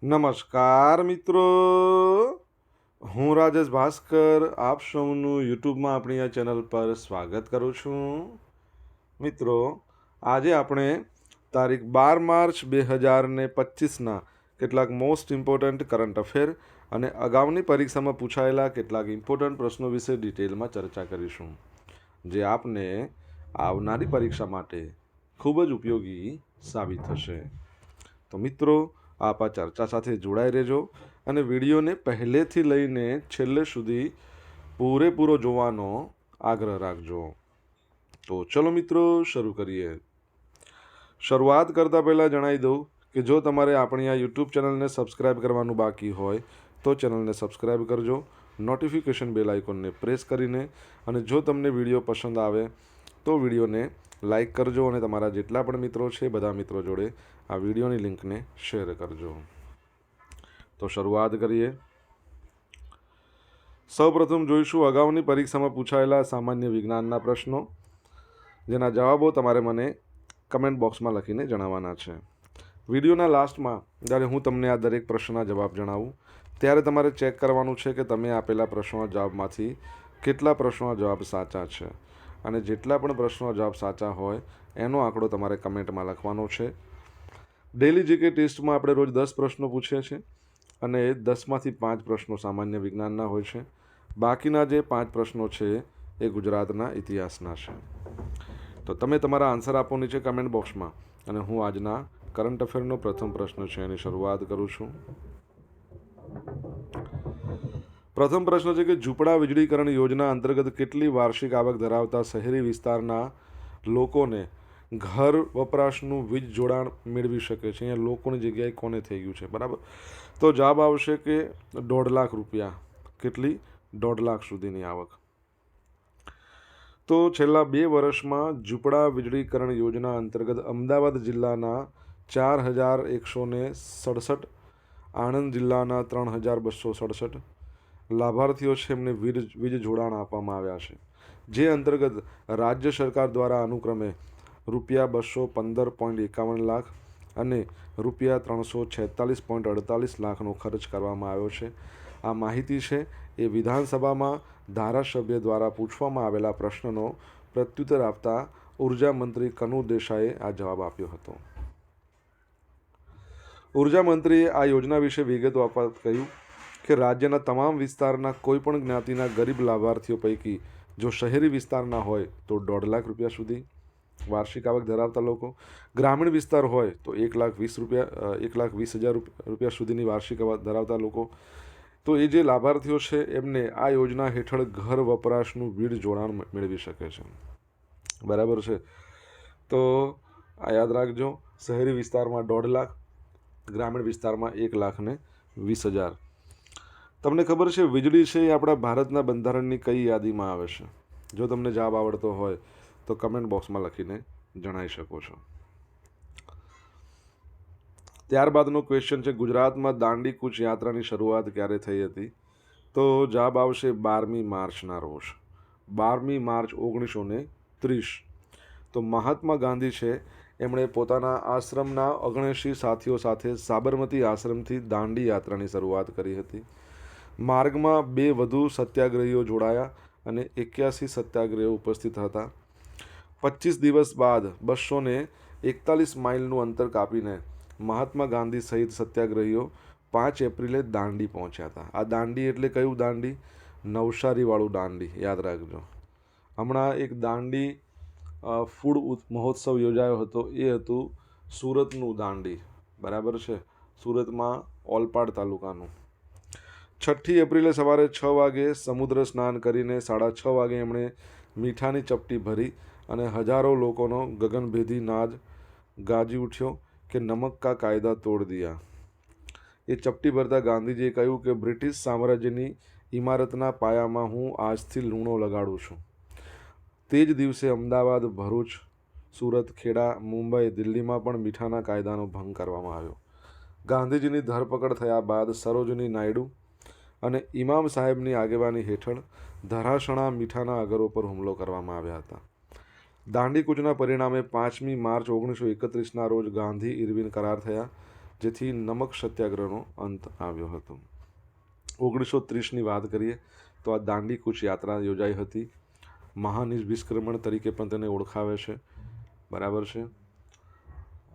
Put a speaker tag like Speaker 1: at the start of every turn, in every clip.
Speaker 1: નમસ્કાર મિત્રો, હું રાજેશ ભાસ્કર આપ સૌનું યુટ્યુબમાં આપણી આ ચેનલ પર સ્વાગત કરું છું. મિત્રો, આજે આપણે તારીખ 12 માર્ચ 2025ના કેટલાક મોસ્ટ ઇમ્પોર્ટન્ટ કરંટ અફેર અને અગાઉની પરીક્ષામાં પૂછાયેલા કેટલાક ઇમ્પોર્ટન્ટ પ્રશ્નો વિશે ડિટેલમાં ચર્ચા કરીશું, જે આપને આવનારી પરીક્ષા માટે ખૂબ જ ઉપયોગી સાબિત થશે. તો મિત્રો, આપ આ ચર્ચા સાથે જોડાઈ રહેજો અને વિડીયોને પહેલેથી લઈને છેલ્લે સુધી પૂરેપૂરો જોવાનો આગ્રહ રાખજો. તો ચલો મિત્રો, શરૂ કરીએ. શરૂઆત કરતાં પહેલાં જણાવી દઉં કે જો તમારે આપણી આ યુટ્યુબ ચેનલને સબસ્ક્રાઈબ કરવાનું બાકી હોય તો ચેનલને સબસ્ક્રાઈબ કરજો, નોટિફિકેશન બેલ આઇકોનને પ્રેસ કરીને, અને જો તમને વિડીયો પસંદ આવે તો વિડીયોને લાઈક કરજો અને તમારા જેટલા પણ મિત્રો છે બધા મિત્રો જોડે આ વિડીયોની લિંકને શેર કરજો. તો શરૂઆત કરીએ. સૌપ્રથમ જોઈશું અગાઉની પરીક્ષામાં પૂછાયેલા સામાન્ય વિજ્ઞાનના પ્રશ્નો, જેના જવાબો તમારે મને કમેન્ટ બોક્સમાં લખીને જણાવવાના છે. વિડીયોના લાસ્ટમાં જ્યારે હું તમને આ દરેક પ્રશ્નના જવાબ જણાવું ત્યારે તમારે ચેક કરવાનું છે કે તમે આપેલા પ્રશ્નોના જવાબમાંથી કેટલા પ્રશ્નોના જવાબ સાચા છે, અને જેટલા પણ પ્રશ્નોના જવાબ સાચા હોય એનો આંકડો તમારે કમેન્ટમાં લખવાનો છે. ડેલી જીકે ટેસ્ટમાં આપણે રોજ 10 પ્રશ્નો પૂછીએ છીએ અને 10માંથી 5 પ્રશ્નો સામાન્ય વિજ્ઞાનના હોય છે. બાકીના જે 5 પ્રશ્નો છે એ ગુજરાતના ઇતિહાસના છે. તો તમે તમારા આન્સર આપો નીચે કમેન્ટ બોક્સમાં, અને હું આજના કરંટ અફેરનો પ્રથમ પ્રશ્ન છે એની શરૂઆત કરું છું. પ્રથમ પ્રશ્ન છે કે ઝૂંપડા વીજળીકરણ યોજના અંતર્ગત કેટલી વાર્ષિક આવક ધરાવતા શહેરી વિસ્તારના લોકોને ઘર વપરાશનું વીજ જોડાણ મેળવી શકે છે? અહીંયા લોકોની જગ્યાએ કોને થઈ ગયું છે? બરાબર. તો જવાબ આવશે કે 1.5 લાખ રૂપિયા. કેટલી? 1.5 લાખ સુધીની આવક. તો છેલ્લા 2 વર્ષમાં ઝૂંપડા વીજળીકરણ યોજના અંતર્ગત અમદાવાદ જિલ્લાના 4167, આણંદ જિલ્લાના 3267 લાભાર્થીઓ છે એમને વીજ જોડાણ આપવામાં આવ્યા છે, જે અંતર્ગત રાજ્ય સરકાર દ્વારા અનુક્રમે ₹215.51 લાખ અને ₹346.48 લાખનો ખર્ચ કરવામાં આવ્યો છે. આ માહિતી છે એ વિધાનસભામાં ધારાસભ્ય દ્વારા પૂછવામાં આવેલા પ્રશ્નનો પ્રત્યુત્તર આપતા ઉર્જા મંત્રી કનુ દેસાઈએ આ જવાબ આપ્યો હતો. ઉર્જા મંત્રીએ આ યોજના વિશે વિગતો આપતા કહ્યું કે રાજ્યના તમામ વિસ્તારના કોઈપણ જ્ઞાતિના ગરીબ લાભાર્થીઓ પૈકી જો શહેરી વિસ્તારના હોય તો 1.5 લાખ રૂપિયા સુધી વાર્ષિક આવક ધરાવતા લોકો, ગ્રામીણ વિસ્તાર હોય તો 1,20,000 રૂપિયા સુધીની વાર્ષિક આવક ધરાવતા લોકો, તો એ જે લાભાર્થીઓ છે એમને આ યોજના હેઠળ ઘર વપરાશનું વીજ જોડાણ મેળવી શકે છે. બરાબર છે. તો આ યાદ રાખજો, શહેરી વિસ્તારમાં 1.5 લાખ, ગ્રામીણ વિસ્તારમાં 1,20,000. તમને ખબર છે વીજળી છે એ આપણા ભારતના બંધારણની કઈ યાદીમાં આવે છે? જો તમને જવાબ આવડતો હોય તો કમેન્ટ બોક્સમાં લખીને જણાવી શકો છો. ત્યારબાદનો ક્વેશ્ચન છે ગુજરાતમાં દાંડી કૂચ યાત્રાની શરૂઆત ક્યારે થઈ હતી? તો જવાબ આવશે 12મી માર્ચના રોજ, 12મી માર્ચ 1930. તો મહાત્મા ગાંધી છે એમણે પોતાના આશ્રમના 79 સાથીઓ સાથે સાબરમતી આશ્રમથી દાંડી યાત્રાની શરૂઆત કરી હતી. માર્ગમાં 2 વધુ સત્યાગ્રહીઓ જોડાયા અને 81 સત્યાગ્રહીઓ ઉપસ્થિત હતા. 25 દિવસ બાદ 241 માઇલનું અંતર કાપીને મહાત્મા ગાંધી સહિત સત્યાગ્રહીઓ 5 એપ્રિલે દાંડી પહોંચ્યા હતા. આ દાંડી એટલે કયું દાંડી? નવસારીવાળું દાંડી, યાદ રાખજો. હમણાં એક દાંડી ફૂડ મહોત્સવ યોજાયો હતો, એ હતું સુરતનું દાંડી. બરાબર છે, સુરતમાં ઓલપાડ તાલુકાનું. 6 એપ્રિલે સવારે 6 વાગે સમુદ્ર સ્નાન કરીને 6:30 વાગે એમણે મીઠાની ચપટી ભરી અને હજારો લોકોનો ગગનભેદી નાદ ગાજી ઉઠ્યો કે નમક કા કાયદા તોડ દિયા. એ ચપટી ભરતા ગાંધીજીએ કહ્યું કે બ્રિટિશ સામ્રાજ્યની ઇમારતના પાયામાં હું આજથી લૂણો લગાડું છું. તે જ દિવસે અમદાવાદ, ભરૂચ, સુરત, ખેડા, મુંબઈ, દિલ્હીમાં પણ મીઠાના કાયદાનો ભંગ કરવામાં આવ્યો. ગાંધીજીની ધરપકડ થયા બાદ સરોજની નાયડુ અને ઇમામ સાહેબની આગેવાની હેઠળ ધરાશણા મીઠાના અગરો પર હુમલો કરવામાં આવ્યા હતા. દાંડી કૂચના પરિણામે 5મી માર્ચ 1931ના રોજ ગાંધી ઇરવિન કરાર થયા, જેથી નમક સત્યાગ્રહનો અંત આવ્યો હતો. 1930ની વાત કરીએ તો આ દાંડી કૂચ યાત્રા યોજાઈ હતી. મહાનિષ્ક્રમણ તરીકે પણ તેને ઓળખાવે છે. બરાબર છે.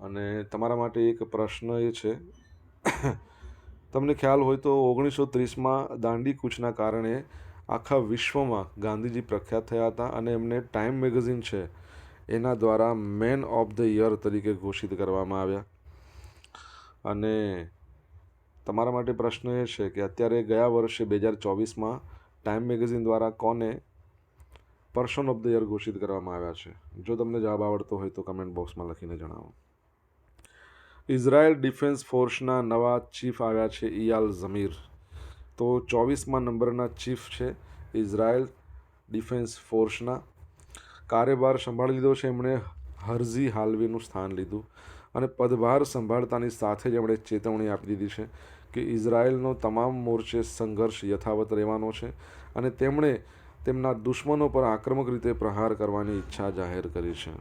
Speaker 1: અને તમારા માટે એક પ્રશ્ન એ છે, તમને ખ્યાલ હોય તો 1930માં દાંડી કૂચના કારણે આખા વિશ્વમાં ગાંધીજી પ્રખ્યાત થયા હતા અને એમને ટાઈમ મેગેઝિન છે એના દ્વારા મેન ઓફ ધ યર તરીકે ઘોષિત કરવામાં આવ્યા. અને તમારા માટે પ્રશ્ન એ છે કે અત્યારે ગયા વર્ષે 2024માં ટાઈમ મેગેઝિન દ્વારા કોને પર્સન ઓફ ધ યર ઘોષિત કરવામાં આવ્યા છે? જો તમને જવાબ આવડતો હોય તો કમેન્ટ બોક્સમાં લખીને જણાવો. ઇઝરાયલ ડિફેન્સ ફોર્સના નવા ચીફ આવ્યા છે ઇયાલ ઝમીર. તો 24મા નંબરના ચીફ છે ઇઝરાયલ ડિફેન્સ ફોર્સના. કાર્યભાર સંભાળી લીધો છે એમણે હર્ઝી હાલ્વીનું સ્થાન લીધું અને પદભાર સંભાળતાની સાથે જ એમણે ચેતવણી આપી દીધી છે કે ઇઝરાયલનો તમામ મોરચે સંઘર્ષ યથાવત રહેવાનો છે અને તેમણે તેમના દુશ્મનો પર આક્રમક રીતે પ્રહાર કરવાની ઈચ્છા જાહેર કરી છે.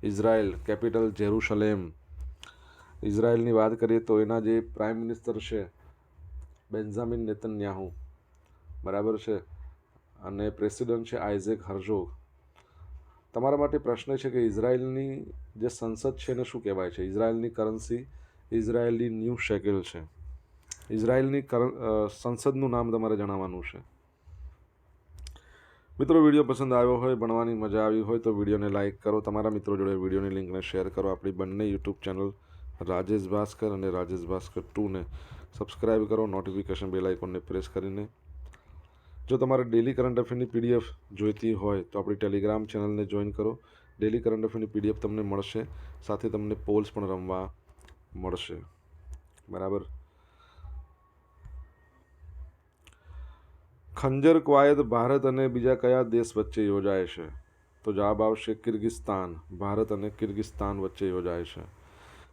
Speaker 1: Israel capital Jerusalem. ઇઝરાયલની વાત કરીએ તો એના જે પ્રાઇમ મિનિસ્ટર છે બેન્ઝામિન નેતન્યાહુ, બરાબર છે, અને પ્રેસિડન્ટ છે આઇઝેક હર્ઝોગ. તમારા માટે પ્રશ્ન છે કે ઇઝરાયલની જે સંસદ છે એને શું કહેવાય છે? ઇઝરાયલની કરન્સી ઇઝરાયલી ન્યૂ શેકેલ છે. ઇઝરાયલની સંસદનું નામ તમારે જણાવવાનું છે. મિત્રો, વિડીયો પસંદ આવ્યો હોય, ભણવાની મજા આવી હોય તો વિડીયોને લાઇક કરો, તમારા મિત્રો જોડે વિડીયોની લિંકને શેર કરો. આપણી બંને યુટ્યુબ ચેનલ રાજેશ ભાસ્કર અને રાજેશ ભાસ્કર 2ને સબસ્ક્રાઈબ કરો, નોટિફિકેશન બેલ આઇકોનને પ્રેસ કરીને. જો તમારે ડેલી કરંટ અફેરની પીડીએફ જોઈતી હોય તો આપણી ટેલિગ્રામ ચેનલને જોઈન કરો. ડેલી કરંટ અફેરની પીડીએફ તમને મળશે, સાથે તમને પોલ્સ પણ રમવા મળશે. બરાબર. ખંજર કવાયત ભારત અને બીજા કયા દેશ વચ્ચે યોજાય છે? તો જવાબ આવશે કિર્ગિસ્તાન. ભારત અને કિર્ગિસ્તાન વચ્ચે યોજાય છે.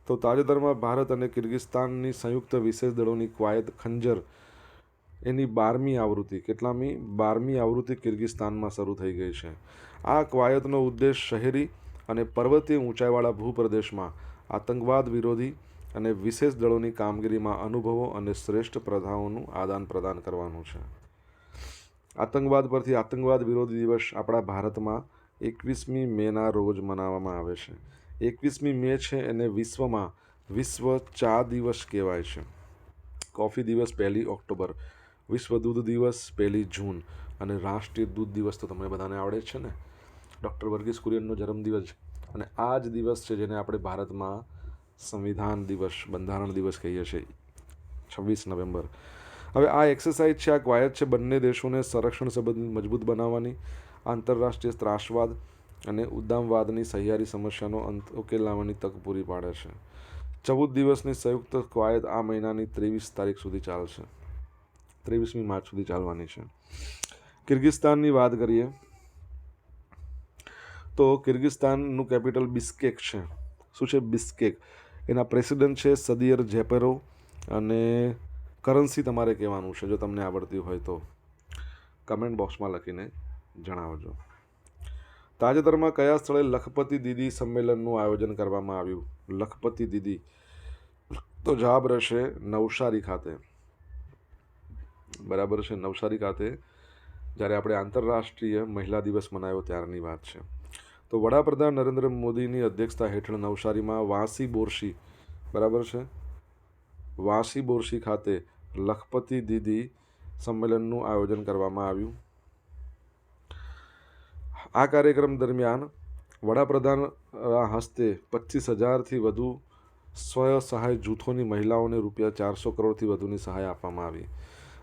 Speaker 1: તો તાજેતરમાં ભારત અને કિર્ગિસ્તાનની સંયુક્ત વિશેષ દળોની કવાયત ખંજર એની 12મી આવૃત્તિ, કેટલામી? 12મી આવૃત્તિ કિર્ગિસ્તાનમાં શરૂ થઈ ગઈ છે. આ કવાયતનો ઉદ્દેશ શહેરી અને પર્વતીય ઊંચાઈવાળા ભૂપ્રદેશમાં આતંકવાદ વિરોધી અને વિશેષ દળોની કામગીરીમાં અનુભવો અને શ્રેષ્ઠ પ્રથાઓનું આદાન પ્રદાન કરવાનું છે. આતંકવાદ પરથી આતંકવાદ વિરોધી દિવસ આપણા ભારતમાં 21મી મેના રોજ મનાવવામાં આવે છે. 21મી મે છે એને વિશ્વમાં વિશ્વ ચા દિવસ કહેવાય છે. કોફી દિવસ 1 ઓક્ટોબર, વિશ્વ દૂધ દિવસ 1 જૂન અને રાષ્ટ્રીય દૂધ દિવસ તો તમને બધાને આવડે જ છે ને, ડૉક્ટર વર્ગીસ કુરિયનનો જન્મદિવસ. અને આ જ દિવસ છે જેને આપણે ભારતમાં સંવિધાન દિવસ, બંધારણ દિવસ કહીએ છીએ, 26 નવેમ્બર. હવે આ એક્સરસાઇઝ છે, આ કવાયત છે, બંને દેશોને સંરક્ષણ સંબંધ મજબૂત બનાવવાની, આંતરરાષ્ટ્રીય ત્રાસવાદ અને ઉદ્દામવાદની સહિયારી સમસ્યાનો અંત ઉકેલ લાવવાની તક પૂરી પાડે છે. 14 દિવસની સંયુક્ત કવાયત આ મહિનાની 23 તારીખ સુધી ચાલશે. 23મી માર્ચ સુધી ચાલવાની છે. કિર્ગિસ્તાનની વાત કરીએ તો કિર્ગિસ્તાનનું કેપિટલ બિસ્કેક છે. શું છે? બિસ્કેક. એના પ્રેસિડન્ટ છે સદિયર જેપેરોવ અને કરન્સી તમારે કહેવાનું છે જો તમને આવડતી હોય તો કમેન્ટ બોક્સમાં લખીને જણાવજો. તાજેતરમાં કયા સ્થળે લખપતિ દીદી સંમેલનનું આયોજન કરવામાં આવ્યું? લખપતિ દીદી, તો જવાબ રહેશે નવસારી ખાતે. બરાબર છે, નવસારી ખાતે જ્યારે આપણે આંતરરાષ્ટ્રીય મહિલા દિવસ મનાવ્યો ત્યારની વાત છે. તો વડાપ્રધાન નરેન્દ્ર મોદીની અધ્યક્ષતા હેઠળ નવસારીમાં વાસી બોરસી, બરાબર છે, વાસી બોરસી ખાતે લખપતિ દીદી સંમેલનનું આયોજન કરવામાં આવ્યું. આ કાર્યક્રમ દરમિયાન વડાપ્રધાન હસ્તે 25,000થી વધુ સ્વ સહાય જૂથોની મહિલાઓને ₹400 કરોડથી વધુની સહાય આપવામાં આવી.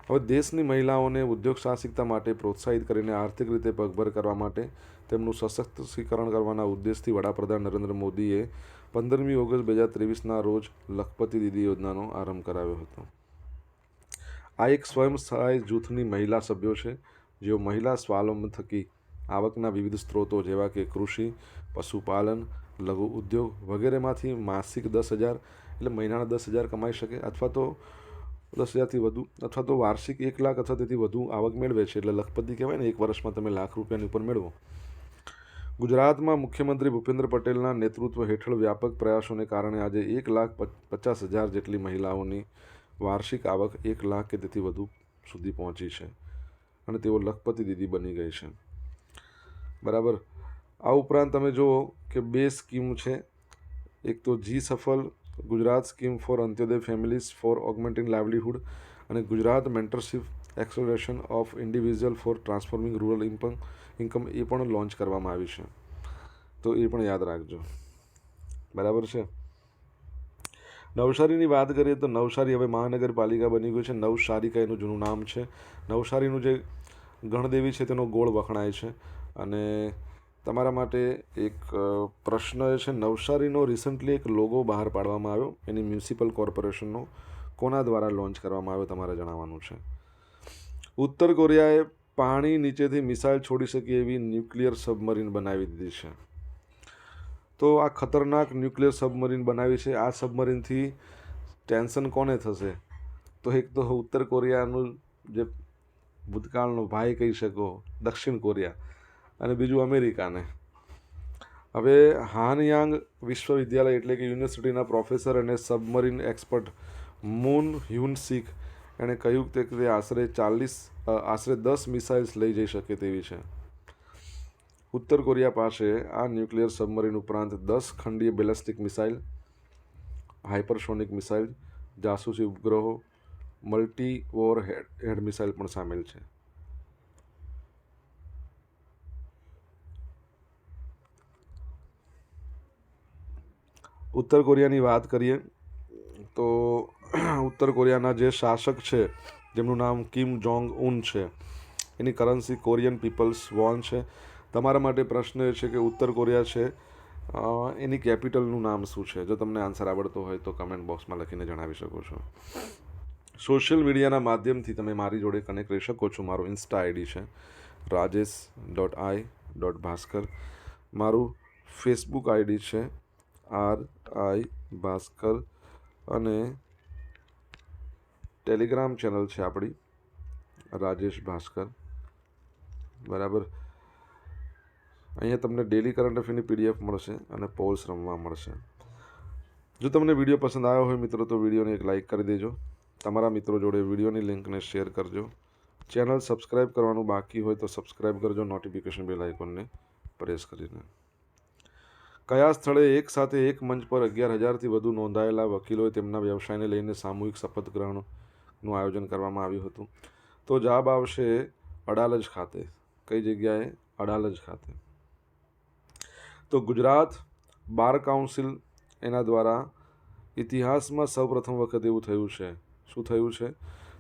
Speaker 1: હવે દેશની મહિલાઓને ઉદ્યોગ સાહસિકતા માટે પ્રોત્સાહિત કરીને આર્થિક રીતે પગભર કરવા માટે તેમનું સશક્તિકરણ કરવાના ઉદ્દેશથી વડાપ્રધાન નરેન્દ્ર મોદીએ 15મી ઓગસ્ટ 2023ના રોજ લખપતિ દીદી યોજનાનો આરંભ કરાવ્યો હતો. આ એક સ્વયં સહાય જૂથની મહિલા સભ્યો છે જેઓ મહિલા સ્વાવલંબન થકી આવકના વિવિધ સ્ત્રોતો જેવા કે કૃષિ, પશુપાલન, લઘુ ઉદ્યોગ વગેરેમાંથી માસિક 10,000 એટલે મહિનાના 10,000 કમાઈ શકે, અથવા તો 10,000થી વધુ, અથવા તો વાર્ષિક 1 લાખ અથવા તેથી વધુ આવક મેળવે છે. એટલે લખપતિ કહેવાય ને, એક વર્ષમાં તમે ₹1,00,000ની ઉપર મેળવો. ગુજરાતમાં મુખ્યમંત્રી ભૂપેન્દ્ર પટેલના નેતૃત્વ હેઠળ વ્યાપક પ્રયાસોને કારણે આજે 1,50,000 જેટલી મહિલાઓની વાર્ષિક આવક 1 લાખ કે તેથી વધુ સુધી પહોંચી છે અને તેઓ લખપતિ દીદી બની ગઈ છે. બરાબર. આ ઉપરાંત તમે જુઓ કે 2 સ્કીમ છે. એક તો G Safal Gujarat scheme for Antyodaya families for augmenting livelihood અને Gujarat mentorship acceleration of individual for transforming rural income એ પણ લોન્ચ કરવામાં આવી છે. તો એ પણ યાદ રાખજો. બરાબર છે. નવસારીની વાત કરીએ તો નવસારી હવે મહાનગરપાલિકા બની ગયું છે. નવસારિકા એનું જૂનું નામ છે. નવસારીનું જે ગણદેવી છે તેનો ગોળ વખણાય છે. અને તમારા માટે એક પ્રશ્ન એ છે, નવસારીનો રિસન્ટલી એક લોગો બહાર પાડવામાં આવ્યો, એની મ્યુનિસિપલ કોર્પોરેશનનો કોના દ્વારા લોન્ચ કરવામાં આવ્યો તમારે જણાવવાનું છે. ઉત્તર કોરિયાએ પાણી નીચેથી મિસાઇલ છોડી શકે એવી ન્યુક્લિયર સબમરીન બનાવી દીધી છે. તો આ ખતરનાક ન્યુક્લિયર સબમરીન બનાવી છે. આ સબમરીનથી ટેન્શન કોને થશે? તો એક તો ઉત્તર કોરિયાનું જે ભૂતકાળનો ભાઈ કહી શકો, દક્ષિણ કોરિયા, અને બીજું અમેરિકાને. હવે હાનયાંગ વિશ્વવિદ્યાલય એટલે કે યુનિવર્સિટીના પ્રોફેસર અને સબમરીન એક્સપર્ટ મૂન હ્યુન સિક એણે કહ્યું કે તે આશરે 10 મિસાઇલ્સ લઈ જઈ શકે તેવી છે. ઉત્તર કોરિયા પાસે આ ન્યુક્લિયર સબમરીન ઉપરાંત 10 ખંડીય બેલેસ્ટિક મિસાઇલ, હાઇપરસોનિક મિસાઇલ, જાસૂસી ઉપગ્રહો, મલ્ટી વોર હેડ મિસાઇલ પણ સામેલ છે. ઉત્તર કોરિયાની વાત કરીએ તો ઉત્તર કોરિયાના જે શાસક છે જેમનું નામ કિમ જોંગ ઉન છે, એની કરન્સી કોરિયન પીપલ્સ વોન છે. તમારા માટે પ્રશ્ન એ છે કે ઉત્તર કોરિયા છે એની કેપિટલનું નામ શું છે? જો તમને આન્સર આવડતો હોય તો કમેન્ટ બોક્સમાં લખીને જણાવી શકો છો. સોશિયલ મીડિયાના માધ્યમથી તમે મારી જોડે કનેક્ટ રહી શકો છો. મારું ઇન્સ્ટા આઈડી છે rajesh.i.bhaskar. મારું ફેસબુક આઈડી છે RI ભાસ્કર અને ટેલિગ્રામ ચેનલ છે આપણી રાજેશ ભાસ્કર. બરાબર. અહીંયા તમને ડેલી કરંટ અફેરની PDF મળશે અને પોલ્સ રમવા મળશે. જો તમને વિડીયો પસંદ આવ્યો હોય મિત્રો તો વિડીયોને એક લાઇક કરી દેજો. તમારા મિત્રો જોડે વિડીયોની લિંકને શેર કરજો. ચેનલ સબસ્ક્રાઈબ કરવાનું બાકી હોય તો સબસ્ક્રાઈબ કરજો, નોટિફિકેશન બેલ આઇકોનને પ્રેસ કરીને. કયા સ્થળે એક સાથે એક મંચ પર 11,000થી વધુ નોંધાયેલા વકીલોએ તેમના વ્યવસાયને લઈને સામૂહિક શપથ ગ્રહણનું આયોજન કરવામાં આવ્યું હતું? તો જવાબ આવશે અડાલજ ખાતે. કઈ જગ્યાએ? અડાલજ ખાતે. તો ગુજરાત બાર કાઉન્સિલ એના દ્વારા ઇતિહાસમાં સૌપ્રથમ વખત એવું થયું છે. શું થયું છે?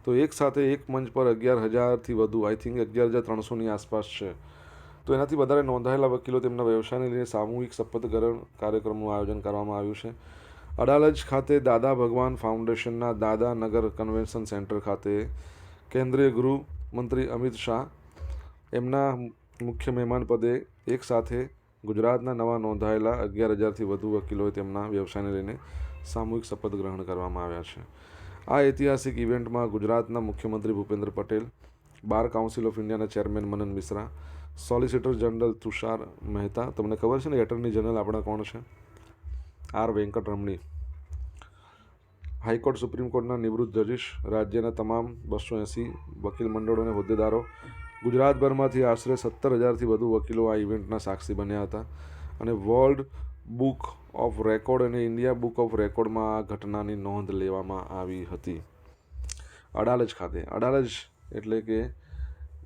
Speaker 1: તો એક સાથે એક મંચ પર 11,000થી વધુ, આઈ થિંક 11,300ની આસપાસ છે. તો એનાથી વધારે નોંધાયેલા વકીલો તેમના વ્યવસાયને લઈને સામૂહિક શપથ ગ્રહણ કાર્યક્રમનું આયોજન કરવામાં આવ્યું છે. અડાલજ ખાતે દાદા ભગવાન ફાઉન્ડેશનના દાદા નગર કન્વેન્શન સેન્ટર ખાતે કેન્દ્રીય ગૃહમંત્રી અમિત શાહ એમના મુખ્ય મહેમાન પદે એક સાથે ગુજરાતના નવા નોંધાયેલા 11,000થી વધુ વકીલોએ તેમના વ્યવસાયને લઈને સામૂહિક શપથ ગ્રહણ કરવામાં આવ્યા છે. આ ઐતિહાસિક ઇવેન્ટમાં ગુજરાતના મુખ્યમંત્રી Bhupendra Patel, bar council of ઇન્ડિયાના ચેરમેન મનન મિશ્રા, સોલિસિટર જનરલ તુષાર મહેતા, તમને ખબર છે ને એટર્ની જનરલ આપણા કોણ છે? R વેંકટરમણી, હાઈકોર્ટ સુપ્રીમ કોર્ટના નિવૃત્ત જજીશ, રાજ્યના તમામ 280 વકીલ મંડળો અને હોદ્દેદારો, ગુજરાતભરમાંથી આશરે 17,000થી વધુ વકીલો આ ઇવેન્ટના સાક્ષી બન્યા હતા. અને વર્લ્ડ બુક ઓફ રેકોર્ડ અને ઇન્ડિયા બુક ઓફ રેકોર્ડમાં આ ઘટનાની નોંધ લેવામાં આવી હતી. અડાલજ ખાતે. અડાલજ એટલે કે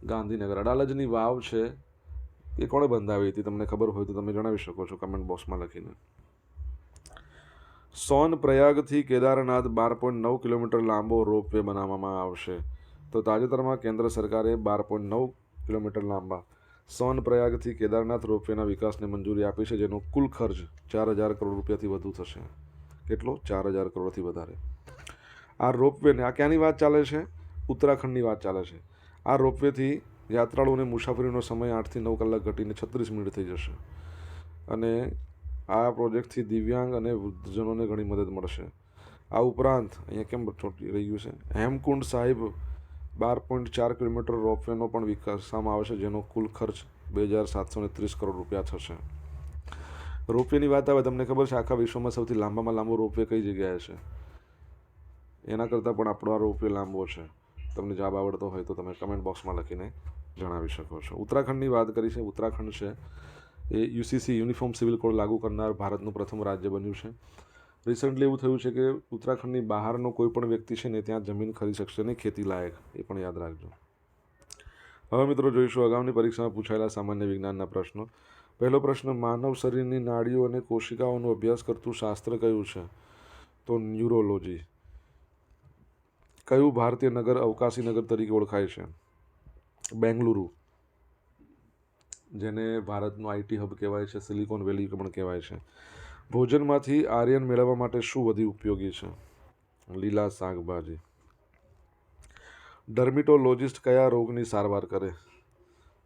Speaker 1: ગાંધીનગર. અડાલજની વાવ છે એ કોણે બંધાવી હતી? તમને ખબર હોય તો તમે જણાવી શકો છો કમેન્ટ બોક્સમાં લખીને. સોન પ્રયાગથી કેદારનાથ 12.9 કિલોમીટર લાંબો રોપવે બનાવવામાં આવશે. તો તાજેતરમાં કેન્દ્ર સરકારે 12.9 કિલોમીટર લાંબા સોન પ્રયાગથી કેદારનાથ રોપવેના વિકાસને મંજૂરી આપી છે, જેનો કુલ ખર્ચ 4,000 કરોડ રૂપિયાથી વધુ થશે. કેટલો? 4,000 કરોડથી વધારે. આ રોપવેને, આ ક્યાંની વાત ચાલે છે? ઉત્તરાખંડની વાત ચાલે છે. આ રોપવેથી યાત્રાળુઓને મુસાફરીનો સમય 8થી 9 કલાક ઘટીને 36 મિનિટ થઈ જશે. અને આ પ્રોજેક્ટથી દિવ્યાંગ અને વૃદ્ધજનોને ઘણી મદદ મળશે. આ ઉપરાંત અહીંયા કેમ ચોટી રહ્યું છે, હેમકુંડ સાહિબ 12.4 કિલોમીટર રોપવેનો પણ વિકાસવામાં આવશે, જેનો કુલ ખર્ચ 2730 કરોડ રૂપિયા થશે. રોપવેની વાત આવે, તમને ખબર છે આખા વિશ્વમાં સૌથી લાંબામાં લાંબો રોપવે કઈ જગ્યાએ છે? એના કરતાં પણ આપણો આ રોપવે લાંબો છે. તમને જવાબ આવડતો હોય તો તમે કમેન્ટ બોક્સમાં લખીને જણાવી શકો છો. ઉત્તરાખંડની વાત કરી છે. ઉત્તરાખંડ છે એ યુસીસી યુનિફોર્મ સિવિલ કોડ લાગુ કરનાર ભારતનું પ્રથમ રાજ્ય બન્યું છે. રિસન્ટલી એવું થયું છે કે ઉત્તરાખંડની બહારનો કોઈ પણ વ્યક્તિ છે ને ત્યાં જમીન ખરીદી શકશે નહીં ખેતી લાયક, એ પણ યાદ રાખજો. હવે મિત્રો જોઈશું અગાઉની પરીક્ષામાં પૂછાયેલા સામાન્ય વિજ્ઞાનના પ્રશ્નો. પહેલો પ્રશ્ન, માનવ શરીરની નાડીઓ અને કોશિકાઓનો અભ્યાસ કરતું શાસ્ત્ર કયું છે? તો ન્યુરોલોજી. કયું ભારતીય નગર અવકાશી નગર તરીકે ઓળખાય છે? બેંગલુરુ, જેને ભારતનું આઈટી હબ કહેવાય છે, સિલિકોન વેલી પણ કહેવાય છે. ભોજનમાંથી આર્યન મેળવવા માટે શું વધુ ઉપયોગી છે? લીલા શાકભાજી. ડર્મિટોલોજિસ્ટ કયા રોગની સારવાર કરે?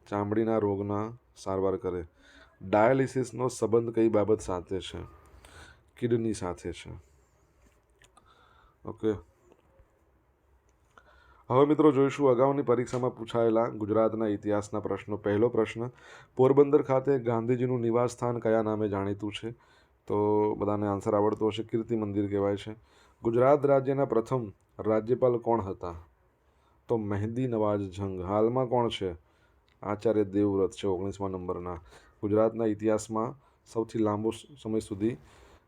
Speaker 1: ચામડીના રોગના સારવાર કરે. ડાયાલિસિસનો સંબંધ કઈ બાબત સાથે છે? કિડની સાથે છે. ઓકે. હવે મિત્રો જોઈશું અગાઉની પરીક્ષામાં પૂછાયેલા ગુજરાતના ઇતિહાસના પ્રશ્નો. પહેલો પ્રશ્ન, પોરબંદર ખાતે ગાંધીજીનું નિવાસ સ્થાન કયા નામે જાણીતું છે? તો બધાને આન્સર આવડતો હશે. કીર્તિ મંદિર કહેવાય છે. ગુજરાત રાજ્યના પ્રથમ રાજ્યપાલ કોણ હતા? તો મહેંદી નવાઝ જંગ. હાલમાં કોણ છે? આચાર્ય દેવવ્રત છે 19મા નંબરના. ગુજરાતના ઇતિહાસમાં સૌથી લાંબો સમય સુધી,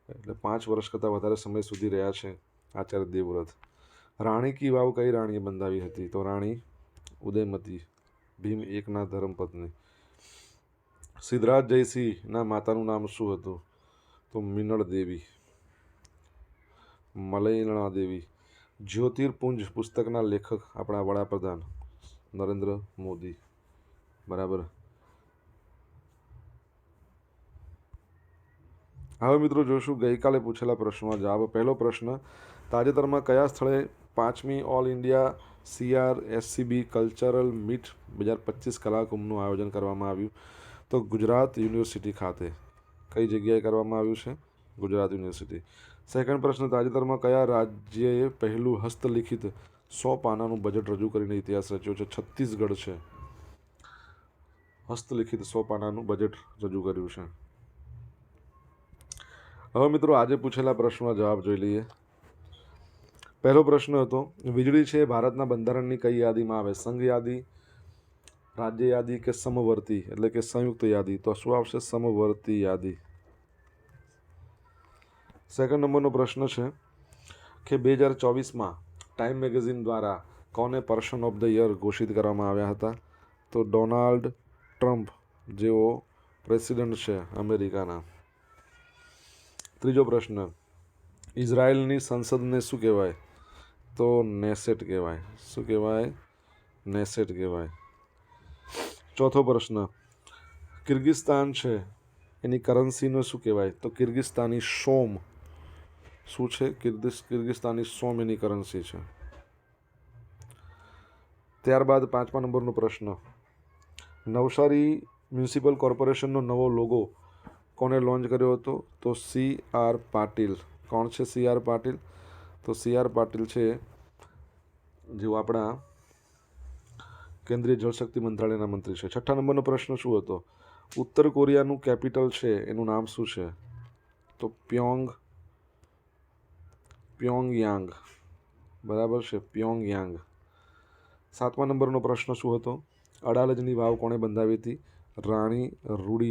Speaker 1: એટલે 5 વર્ષ કરતાં વધારે સમય સુધી રહ્યા છે આચાર્ય દેવવ્રત. રાણી કી વાવ કઈ રાણીએ બંધાવી હતી? તો રાણી ઉદયમતી, ભીમ એકના ધર્મપત્ની. સિદ્ધરાજ જયસિંહના માતાનું નામ શું હતું? તો મિનળ દેવી, મલયણા દેવી. જ્યોતિર્પુંજ પુસ્તકના લેખક આપણા વડાપ્રધાન નરેન્દ્ર મોદી. બરાબર. હવે મિત્રો જોઈશું ગઈકાલે પૂછેલા પ્રશ્નોના જવાબ. પહેલો પ્રશ્ન, તાજેતરમાં કયા સ્થળે 5મી all India CRSCB cultural meet 2025 કલાકુંભનું આયોજન કરવામાં આવ્યું? તો ગુજરાત યુનિવર્સિટી ખાતે. કઈ જગ્યાએ કરવામાં આવ્યું છે? ગુજરાત યુનિવર્સિટી. સેકન્ડ પ્રશ્ન, તાજેતરમાં કયા રાજ્યએ પહેલું હસ્તલિખિત 100 પાનાનું બજેટ રજૂ કરીને ઇતિહાસ રચ્યો છે? છત્તીસગઢ છે. હસ્તલિખિત 100 પાનાનું બજેટ રજૂ કર્યું છે. હવે મિત્રો આજે પૂછેલા પ્રશ્નોના જવાબ જોઈ લઈએ. પહેલો પ્રશ્ન હતો, વીજળી છે ભારતના બંધારણની કઈ યાદીમાં આવે? સંઘ યાદી, રાજ્ય યાદી કે સમવર્તી એટલે કે સંયુક્ત યાદી? તો શું આવશે? સમવર્તી યાદી. સેકન્ડ નંબરનો પ્રશ્ન છે કે 2024માં ટાઈમ મેગેઝિન દ્વારા કોને પર્સન ઓફ ધ યર ઘોષિત કરવામાં આવ્યા હતા? તો ડોનાલ્ડ ટ્રમ્પ, જેઓ પ્રેસિડન્ટ છે અમેરિકાના. ત્રીજો પ્રશ્ન, ઇઝરાયલની સંસદને શું કહેવાય? તો નેસેટ કહેવાય. શું કહેવાય? નેસેટ કહેવાય. ચોથો પ્રશ્ન, કિર્ગિસ્તાન છે એની કરન્સીને શું કહેવાય? તો કિર્ગિસ્તાની સોમ. શું છે? કિર્ગિસ્તાની સોમ એની કરન્સી છે. ત્યારબાદ 5મા નંબરનો પ્રશ્ન, નવસારી મ્યુનિસિપલ કોર્પોરેશનનો નવો લોગો કોને લોન્ચ કર્યો હતો? તો CR પાટીલ. કોણ છે CR પાટીલ? તો CR પાટીલ છે જેઓ આપણા કેન્દ્રીય જળશક્તિ મંત્રાલયના મંત્રી છે. છઠ્ઠા નંબરનો પ્રશ્ન શું હતો? ઉત્તર કોરિયાનું કેપિટલ છે એનું નામ શું છે? તો પ્યોંગયાંગ. બરાબર છે, પ્યોંગયાંગ. 7મા નંબરનો પ્રશ્ન શું હતો? અડાલજની વાવ કોણે બંધાવી હતી? રાણી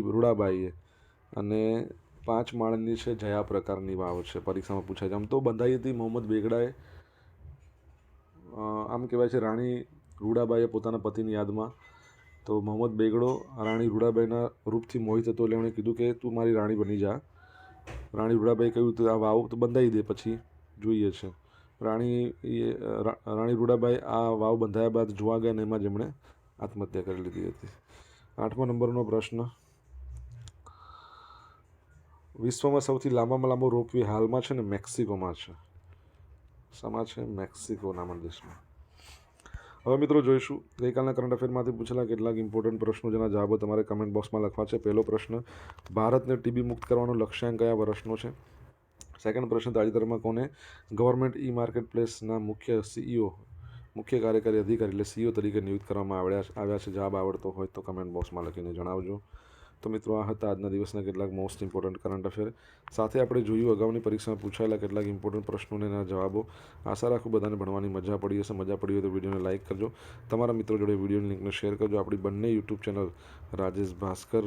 Speaker 1: રૂડાબાઈએ. અને 5 માળની છે જયા પ્રકારની વાવ છે, પરીક્ષામાં પૂછાય છે. આમ તો બંધાઈ હતી મોહમ્મદ બેગડાએ. આમ કહેવાય છે રાણી રૂડાબાઈએ પોતાના પતિની યાદમાં. તો મોહમ્મદ બેગડો રાણી રૂડાબાઈના રૂપથી મોહિત હતો એટલે એમણે કીધું કે તું મારી રાણી બની જા. રાણી રૂડાબાઈ કહ્યું તો આ વાવ તો બંધાઈ દે, પછી જોઈએ છે. રાણી રૂડાબાઈ આ વાવ બંધાયા બાદ જોવા ગયા અને એમાં જ એમણે આત્મહત્યા કરી લીધી હતી. 8મા નંબરનો પ્રશ્ન, વિશ્વમાં સૌથી લાંબામાં લાંબો રોપવે હાલમાં છે ને મેક્સિકોમાં છે. શામાં છે? મેક્સિકો નામના દેશમાં. હવે મિત્રો જોઈશું ગઈકાલના કરંટ અફેરમાંથી પૂછેલા કેટલાક ઇમ્પોર્ટન્ટ પ્રશ્નો જેના જવાબો તમારે કમેન્ટ બોક્સમાં લખવા છે. પહેલો પ્રશ્ન, ભારતને ટીબી મુક્ત કરવાનો લક્ષ્યાંક કયા વર્ષનો છે? સેકન્ડ પ્રશ્ન, તાજેતરમાં કોને ગવર્મેન્ટ માર્કેટ પ્લેસના મુખ્ય CEO મુખ્ય કાર્યકારી અધિકારી એટલે સીઓ તરીકે નિયુક્ત કરવામાં આવ્યા છે? જવાબ આવડતો હોય તો કમેન્ટ બોક્સમાં લખીને જણાવજો. તો મિત્રો, આ હતા આજના દિવસના કેટલાક મોસ્ટ ઇમ્પોર્ટન્ટ કરંટ અફેર. સાથે આપણે જોયું અગાઉની પરીક્ષામાં પૂછાયેલા કેટલાક ઇમ્પોર્ટન્ટ પ્રશ્નોને એના જવાબો. આશા રાખું બધાને ભણવાની મજા પડી હશે. મજા પડી હોય તો વિડીયોને લાઇક કરજો. તમારા મિત્રો જોડે વિડીયોની લિંકને શેર કરજો. આપણી બંને યુટ્યુબ ચેનલ રાજેશ ભાસ્કર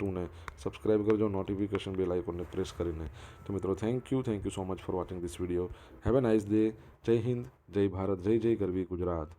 Speaker 1: 2ને સબસ્ક્રાઈબ કરજો, નોટિફિકેશન બેલ આઇકોનને પ્રેસ કરીને. તો મિત્રો, thank you so much for watching this video. Have a nice day. Jai Hind, જય ભારત, જય જય ગરવી ગુજરાત.